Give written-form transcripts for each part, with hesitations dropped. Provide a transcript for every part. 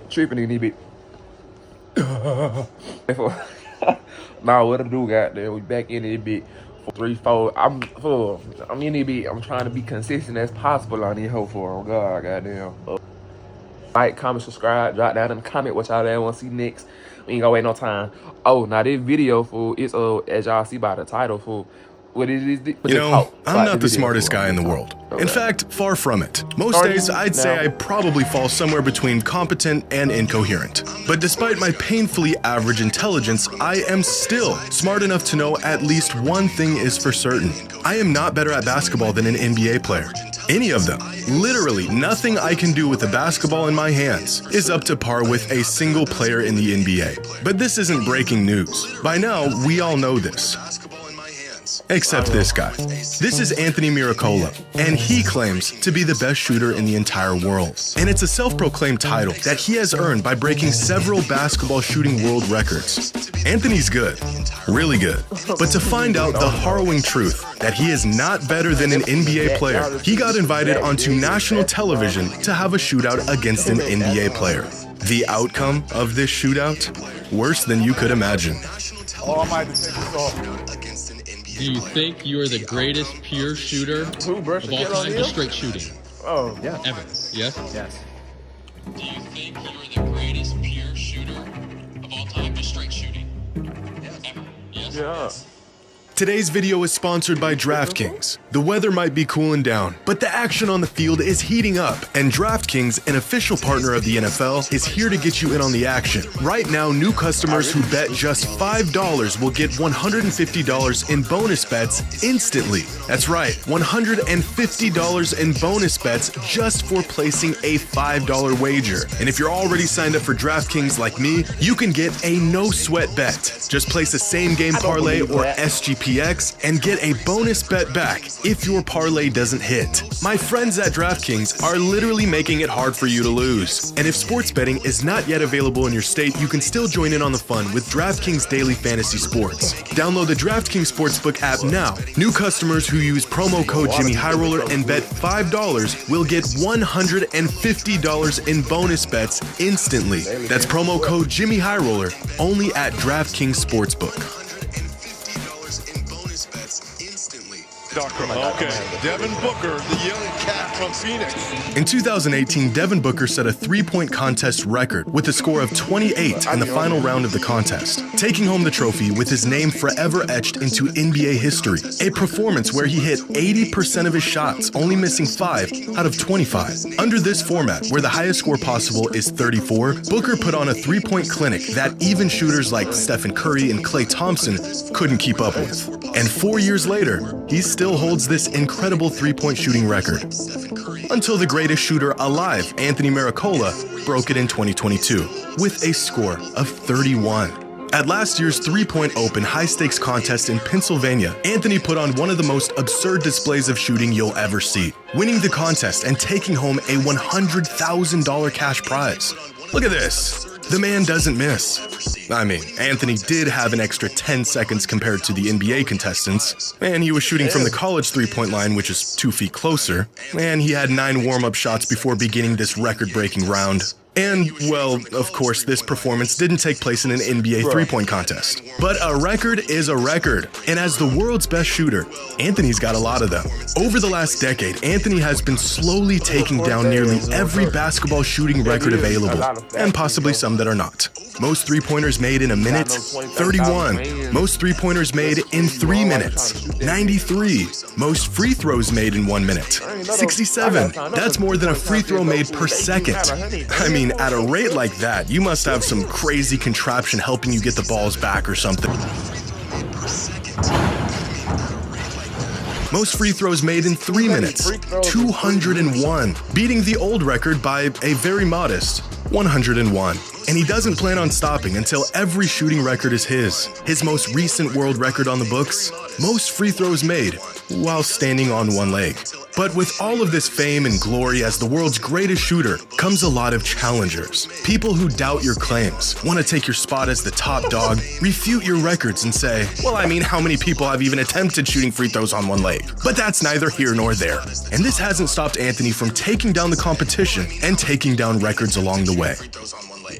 Tripping in this bitch. Nah, what to do, goddamn? We back in this bitch. 3, 4. I'm in this bitch. I'm trying to be consistent as possible on this hoe for. Oh God, goddamn. Like, comment, subscribe, drop down in the comment what y'all want to see next. We ain't gonna wait no time. Oh, now this video, fool, it's as y'all see by the title, fool. What it is? You know, I'm not the smartest guy in the world. In fact, far from it. Most days, I'd say I probably fall somewhere between competent and incoherent. But despite my painfully average intelligence, I am still smart enough to know at least one thing is for certain. I am not better at basketball than an NBA player. Any of them. Literally nothing I can do with a basketball in my hands is up to par with a single player in the NBA. But this isn't breaking news. By now, we all know this. Except this guy. This is Anthony Miracola, and he claims to be the best shooter in the entire world. And it's a self-proclaimed title that he has earned by breaking several basketball shooting world records. Anthony's good, really good. But to find out the harrowing truth that he is not better than an NBA player, he got invited onto national television to have a shootout against an NBA player. The outcome of this shootout? Worse than you could imagine. Oh, I might have to take this off. Do you think you are the greatest pure shooter of all time? Just straight shooting. Oh, yeah. Ever. Yes? Yes. Do you think you are the greatest pure shooter of all time? Just straight shooting. Ever. Yes? Yeah. Today's video is sponsored by DraftKings. The weather might be cooling down, but the action on the field is heating up, and DraftKings, an official partner of the NFL, is here to get you in on the action. Right now, new customers who bet just $5 will get $150 in bonus bets instantly. That's right, $150 in bonus bets just for placing a $5 wager. And if you're already signed up for DraftKings like me, you can get a no-sweat bet. Just place a same-game parlay or SGPX and get a bonus bet back if your parlay doesn't hit. My friends at DraftKings are literally making it hard for you to lose. And if sports betting is not yet available in your state, you can still join in on the fun with DraftKings Daily Fantasy Sports. Download the DraftKings Sportsbook app now. New customers who use promo code Jimmy High Roller and bet $5 will get $150 in bonus bets instantly. That's promo code Jimmy High Roller only at DraftKings Sportsbook. Okay, Devin Booker, the young cat from Phoenix. In 2018, Devin Booker set a three-point contest record with a score of 28 in the final round of the contest, taking home the trophy with his name forever etched into NBA history. A performance where he hit 80% of his shots, only missing 5 out of 25. Under this format, where the highest score possible is 34, Booker put on a three-point clinic that even shooters like Stephen Curry and Klay Thompson couldn't keep up with. And 4 years later, he still holds this incredible three-point shooting record. Until the greatest shooter alive, Anthony Miracola, broke it in 2022 with a score of 31. At last year's three-point open high-stakes contest in Pennsylvania, Anthony put on one of the most absurd displays of shooting you'll ever see, winning the contest and taking home a $100,000 cash prize. Look at this. The man doesn't miss. I mean, Anthony did have an extra 10 seconds compared to the NBA contestants, and he was shooting from the college three-point line, which is 2 feet closer, and he had 9 warm-up shots before beginning this record-breaking round. And, well, of course, this performance didn't take place in an NBA three-point contest. But a record is a record, and as the world's best shooter, Anthony's got a lot of them. Over the last decade, Anthony has been slowly taking down nearly every basketball shooting record available, and possibly some that are not. Most three-pointers made in a minute, 31. Most three-pointers made in 3 minutes, 93. Most free throws made in 1 minute, 67. That's more than a free throw made per second. I mean, at a rate like that, you must have some crazy contraption helping you get the balls back or something. Most free throws made in 3 minutes, 201, beating the old record by a very modest 101. And he doesn't plan on stopping until every shooting record is his. His most recent world record on the books, most free throws made while standing on one leg. But with all of this fame and glory as the world's greatest shooter comes a lot of challengers. People who doubt your claims, want to take your spot as the top dog, refute your records and say, well, I mean, how many people have even attempted shooting free throws on one leg? But that's neither here nor there. And this hasn't stopped Anthony from taking down the competition and taking down records along the way.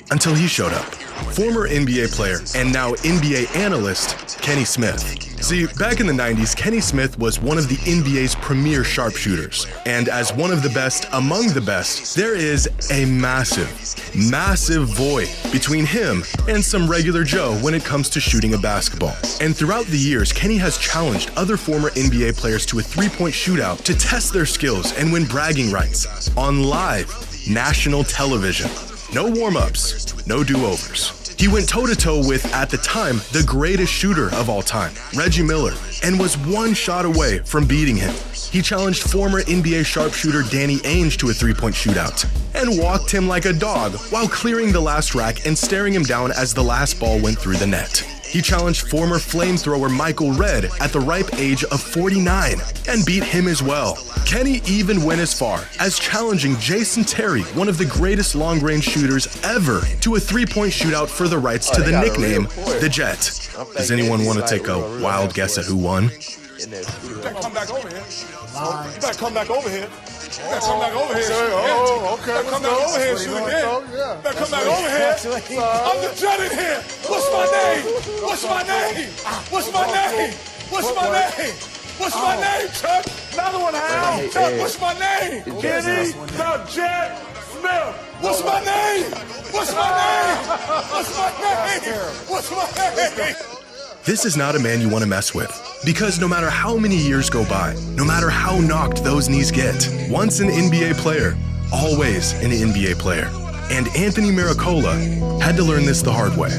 Until he showed up. Former NBA player and now NBA analyst, Kenny Smith. See, back in the 90s, Kenny Smith was one of the NBA's premier sharpshooters. And as one of the best among the best, there is a massive void between him and some regular Joe when it comes to shooting a basketball. And throughout the years, Kenny has challenged other former NBA players to a three-point shootout to test their skills and win bragging rights on live national television. No warm-ups, no do-overs. He went toe-to-toe with, at the time, the greatest shooter of all time, Reggie Miller, and was one shot away from beating him. He challenged former NBA sharpshooter Danny Ainge to a three-point shootout and walked him like a dog while clearing the last rack and staring him down as the last ball went through the net. He challenged former flamethrower Michael Redd at the ripe age of 49 and beat him as well. Kenny even went as far as challenging Jason Terry, one of the greatest long-range shooters ever, to a three-point shootout for the rights to the nickname, The Jet. Does anyone want to take a wild guess at who won? You better come back over here. You better come back over here. You better come back over here. Oh, okay. You better come back over here and shoot again. You better come back over here. I'm the Jet in here. What's my name? What's my name? What's my name? What's my name? What's my name, Chuck? Another one, Al. Chuck, what's my name? Kenny the Jet Smith. What's my name? What's my name? What's my name? What's my name? This is not a man you want to mess with, because no matter how many years go by, no matter how knocked those knees get, once an NBA player, always an NBA player. And Anthony Miracola had to learn this the hard way.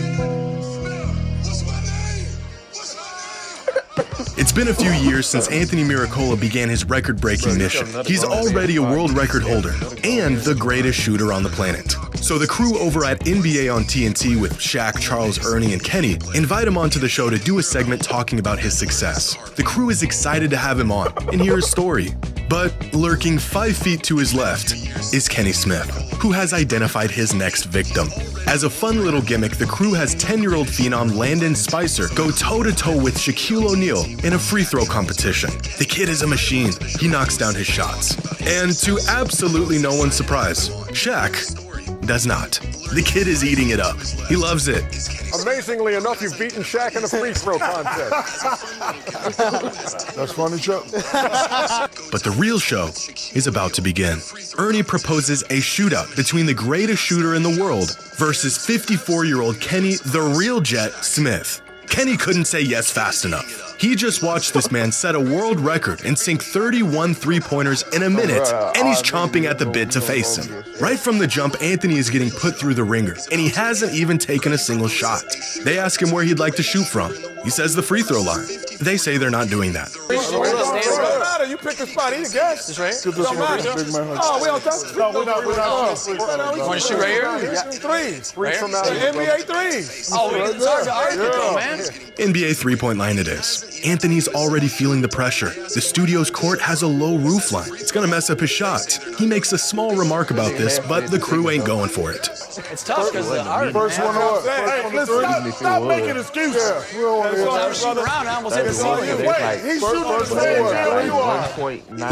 It's been a few years since Anthony Miracola began his record-breaking mission. He's already a world record holder and the greatest shooter on the planet. So the crew over at NBA on TNT with Shaq, Charles, Ernie, and Kenny invite him onto the show to do a segment talking about his success. The crew is excited to have him on and hear his story. But lurking 5 feet to his left is Kenny Smith, who has identified his next victim. As a fun little gimmick, the crew has 10-year-old phenom Landon Spicer go toe-to-toe with Shaquille O'Neal in a free throw competition. The kid is a machine. He knocks down his shots. And to absolutely no one's surprise, Shaq does not. The kid is eating it up. He loves it. Amazingly enough, you've beaten Shaq in a free throw contest. That's funny, Chuck. But the real show is about to begin. Ernie proposes a shootout between the greatest shooter in the world versus 54-year-old Kenny the Real Jet Smith. Kenny couldn't say yes fast enough. He just watched this man set a world record and sink 31 three-pointers in a minute, and he's chomping at the bit to face him. Right from the jump, Anthony is getting put through the ringer, and he hasn't even taken a single shot. They ask him where he'd like to shoot from. He says the free throw line. They say they're not doing that. It doesn't matter. You pick the spot. Eat a guess. This right here. Don't matter. Oh, we don't touch. No, we're not. You want to shoot right here? Threes. Threes from out NBA threes. Oh, it's hard to argue though, man. NBA three-point line it is. Anthony's already feeling the pressure. The studio's court has a low roof line. It's gonna mess up his shot. He makes a small remark about this, but the crew ain't going for it. It's tough because the art. First one up. Hey, listen, stop making excuses. I was shooting around. I almost hit the ceiling. He's shooting the same jail you are.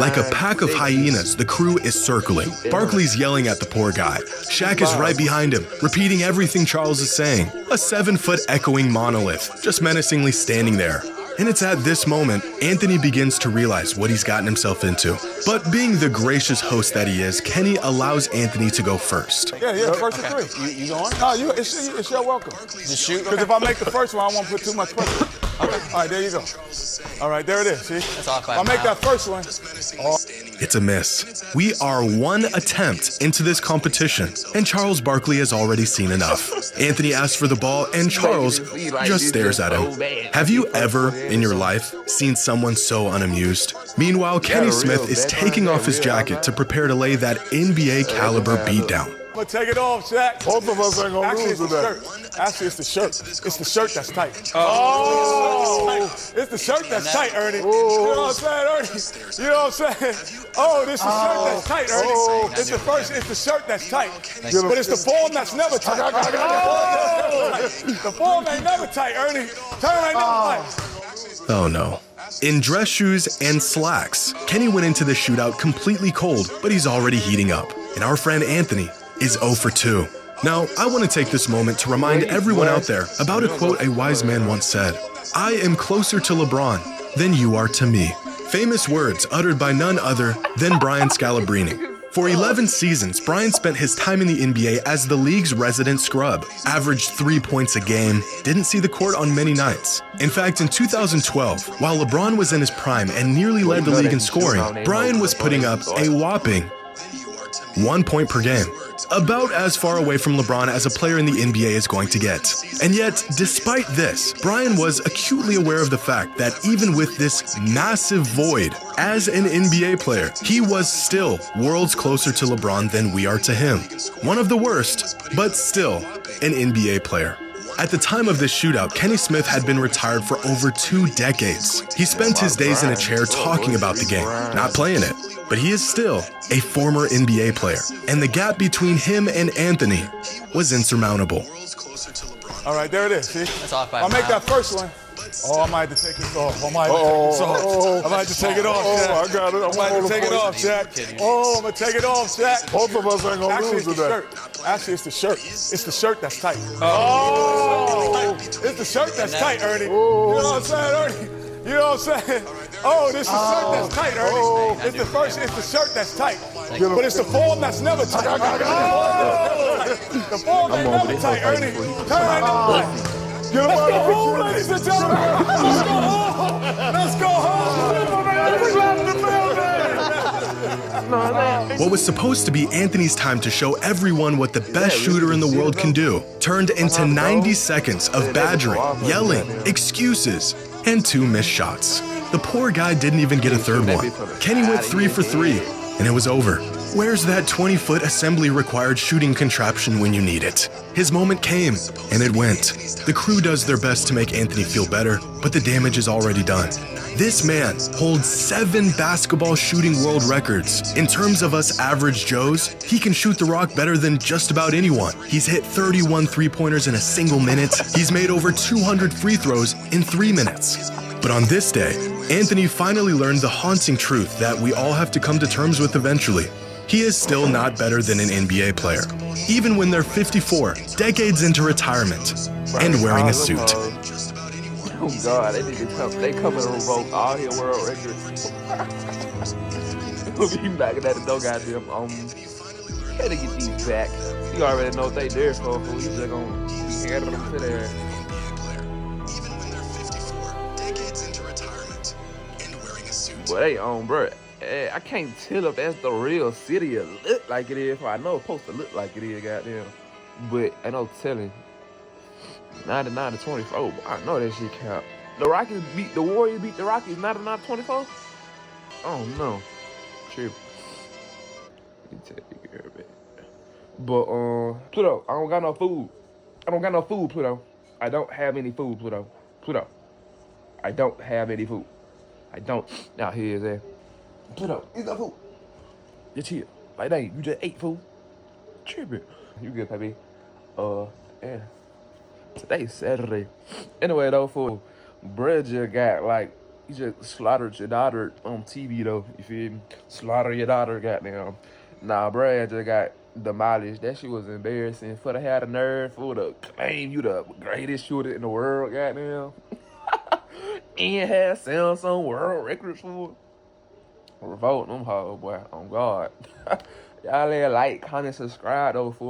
Like a pack of hyenas, the crew is circling. Barkley's yelling at the poor guy. Shaq is right behind him, repeating everything Charles is saying. A 7-foot echoing monolith, just menacingly standing there. And it's at this moment, Anthony begins to realize what he's gotten himself into. But being the gracious host that he is, Kenny allows Anthony to go first. Yeah, first of three. You going? No, it's your welcome. Just shoot. Because if I make the first one, I won't put too much pressure. Okay. All right, there you go. All right, there it is. See? That's all I'll make that first one. It's a miss. We are one attempt into this competition, and Charles Barkley has already seen enough. Anthony asks for the ball, and Charles just stares at him. Have you ever, in your life, seen someone so unamused? Meanwhile, Kenny Smith is taking off his jacket to prepare to lay that NBA caliber beatdown. gonna take it off, Shaq. Both of us ain't gonna lose today. Actually, it's the shirt. It's the shirt that's tight. Oh! It's the shirt that's tight, Ernie. You know what I'm saying, Ernie? You know what I'm saying? Oh, this is the shirt that's tight, Ernie. It's the shirt that's tight. But it's the form that's never tight. The form ain't never tight, Ernie. Turn ain't never tight. Oh no. In dress shoes and slacks, Kenny went into the shootout completely cold, but he's already heating up. And our friend Anthony is 0 for 2. Now, I want to take this moment to remind everyone out there about a quote a wise man once said: "I am closer to LeBron than you are to me." Famous words uttered by none other than Brian Scalabrine. For 11 seasons, Brian spent his time in the NBA as the league's resident scrub, averaged 3 points a game, didn't see the court on many nights. In fact, in 2012, while LeBron was in his prime and nearly led the league in scoring, Brian was putting up a whopping 1 point per game. About as far away from LeBron as a player in the NBA is going to get. And yet, despite this, Brian was acutely aware of the fact that even with this massive void as an NBA player, he was still worlds closer to LeBron than we are to him. One of the worst, but still an NBA player. At the time of this shootout, Kenny Smith had been retired for over 2 decades. He spent his days in a chair talking about the game, not playing it. But he is still a former NBA player, and the gap between him and Anthony was insurmountable. All right, there it is. See? That's off by I'll make mile. that first one. Oh, I might have to take this off. I might have to take it off, Shaq. I got it. I might have to take it off, Shaq. Oh, I'm gonna take it off, Shaq. Both of us ain't gonna Actually, lose it's the today. shirt. Actually, it's the shirt. It's the shirt that's tight. Oh! It's the shirt that's tight, Ernie. You know what I'm saying, Ernie? You know what I'm saying? Oh, this is the shirt that's tight, Ernie. It's the shirt that's tight. But it's the form that's never tight. The form ain't never tight, Ernie. Turn ain't never tight. Let's go home, ladies and gentlemen. Let's go home. Let's go home. What was supposed to be Anthony's time to show everyone what the best shooter in the world can do turned into 90 seconds of badgering, yelling, excuses, and 2 missed shots. The poor guy didn't even get a third one. Kenny went 3 for 3, and it was over. Where's that 20-foot assembly required shooting contraption when you need it? His moment came, and it went. The crew does their best to make Anthony feel better, but the damage is already done. This man holds 7 basketball shooting world records. In terms of us average Joes, he can shoot the rock better than just about anyone. He's hit 31 three-pointers in a single minute. He's made over 200 free throws in 3 minutes. But on this day, Anthony finally learned the haunting truth that we all have to come to terms with eventually. He is still not better than an NBA player, even when they're 54, decades into retirement, and wearing a suit. Oh God, they come and revoke all your world records. We'll be knocking at the door, goddamn. Gotta get these back. You already know what they there for. We just gonna be handing them to there. Well, they on, bro. I can't tell if that's the real city or look like it is. I know it's supposed to look like it is, goddamn. But I know telling 99-24. I know that shit count. The Warriors beat the Rockies 99-24. Oh no, trip. Let me tell you, girl, man. But Pluto, I don't got no food. Pluto. I don't have any food, Pluto. I don't have any food. I don't. Now here's that. Pluto, eat that food. Just chill. Like, dang, you just ate food. Tripping. You good, baby. Yeah. Today's Saturday. Anyway, though, fool, bruh just got, like, he just slaughtered your daughter on TV, though. You feel me? Slaughter your daughter, goddamn. Nah, bruh just got demolished. That shit was embarrassing. For to have the nerve, for to claim you the greatest shooter in the world, goddamn. And had Samsung world records for revolt them hoes, boy. On God. Y'all like, comment, subscribe, though, fool.